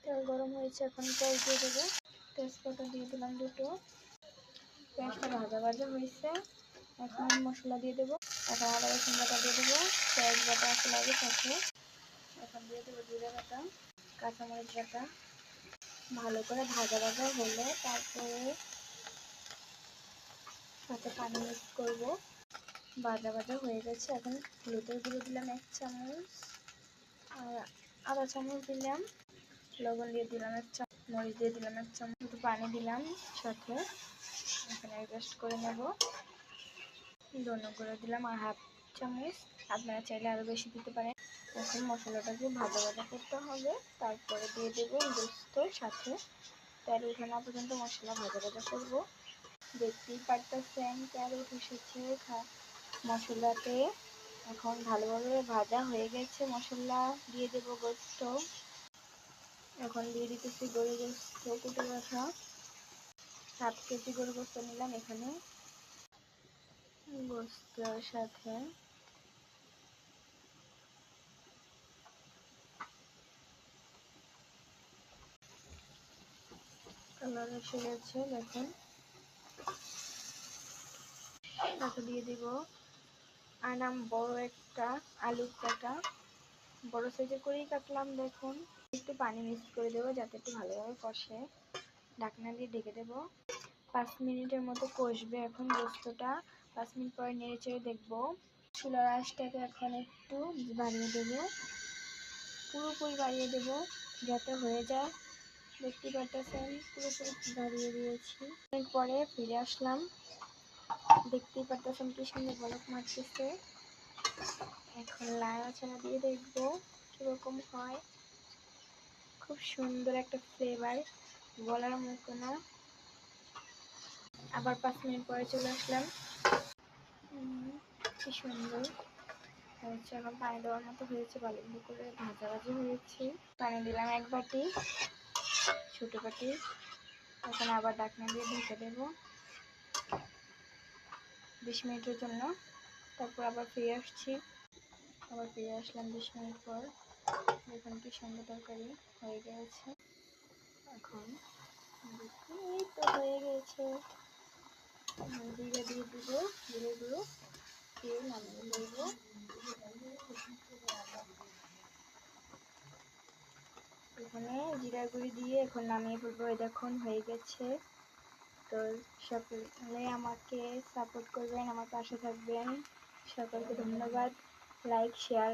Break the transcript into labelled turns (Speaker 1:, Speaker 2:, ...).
Speaker 1: তেল গরম হয়েছে, এখন পেঁয়াজ দিয়ে দেবো। তেজপাতা দিয়ে দিলাম দুটো। পেঁয়াজটা ভাজা ভাজা হয়েছে, এখন মশলা দিয়ে দেবো। এখন আদা রসুন বাটা দিয়ে দেবো, পেঁয়াজ বাটা আছে লাগে সাথে। এখন দিয়ে দেবো জিরা বাটা, কাঁচামরিচ বাটা। ভালো করে ভাজা ভাজা হলে তারপরে সাথে পানি মিক্স করবো। ভাজা ভাজা হয়ে গেছে, এখন হলুদের গুঁড়ো দিলাম 1 চামচ, আর আধা চামচ দিলাম। লবণ দিয়ে দিলাম 1 চামচ, মরিচ দিয়ে দিলাম 1 চামচ, একটু পানি দিলাম সাথে। এখন অ্যাডজাস্ট করে নেব। ধনে গুঁড়ো দিলাম আর 1/2 চামচ, আপনারা চাইলে আরও বেশি দিতে পারেন। এখন মশলাটাকে ভাজা ভাজা করতে হবে, তারপরে দিয়ে দেবো গোস্ত সাথে। তেল উঠে না পর্যন্ত মশলা ভাজা ভাজা করবো। দেখতেই পারতেছেন তেল উঠে এসেছে মশলাতে। এখন ভালোভাবে ভাজা হয়ে গেছে মশলা, দিয়ে দেবো গোস্ত। এখন দিয়ে দিতেছি গরু গোস্ত কুটে রাখা। 7 কেজি গরু গোস্ত নিলাম এখানে। গোস্তের সাথে কালার এসে গেছে দেখুন। তাকে দিয়ে দিব আনাম বড় একটা আলু কাটা, বড় সাইজের করেই কাটলাম দেখুন। একটু পানি মিক্স করে দেবো যাতে একটু ভালোভাবে কষে। ঢাকনা দিয়ে ঢেকে দেবো। 5 মিনিটের মতো কষবে এখন গোস্তটা। 5 মিনিট পরে নেড়ে চেড়ে দেখবো। চুলার আঁচটাকে এখন একটু বাড়িয়ে দেবো, পুরোপুরি বাড়িয়ে দেবো যাতে হয়ে যায়। দেখতে পাচ্ছেন পুরোপুরি বাড়িয়ে দিয়েছি। পরে ফিরে আসলাম, দেখতেই পাচ্ছেন কি সুন্দর বলক মারতেছে। এখন নাড়াচাড়া দিয়ে দেখবো কিরকম হয়। খুব সুন্দর একটা ফ্লেভার, বলার মতো না। আবার 5 মিনিট পরে চলে আসলাম। কি সুন্দর হয়েছে, এখন পানি দেওয়ার মতো হয়েছে, ভালো করে ভাজা ভাজি হয়েছে। পানি দিলাম 1 বাটি, ছোটো বাটি। এখন আবার ঢাকনা দিয়ে ঢেকে দেবো 20 মিনিটের জন্য। তারপর আবার ফিরে আসছি, আবার ফিরে আসলাম 20 মিনিট পর। দেখুন কি সুন্দর তরকারি হয়ে গেছে। এখন এই তো হয়ে গেছে। জিরে দিয়ে দিব, জিরে গুঁড়ো দিয়ে নামিয়ে দেবো। এখানে জিরা গুঁড়ি দিয়ে এখন নামিয়ে ফেলবো। দেখুন হয়ে গেছে। তো সকলে আমাকে সাপোর্ট করবেন, আমার পাশে থাকবেন। সকলকে ধন্যবাদ। Like share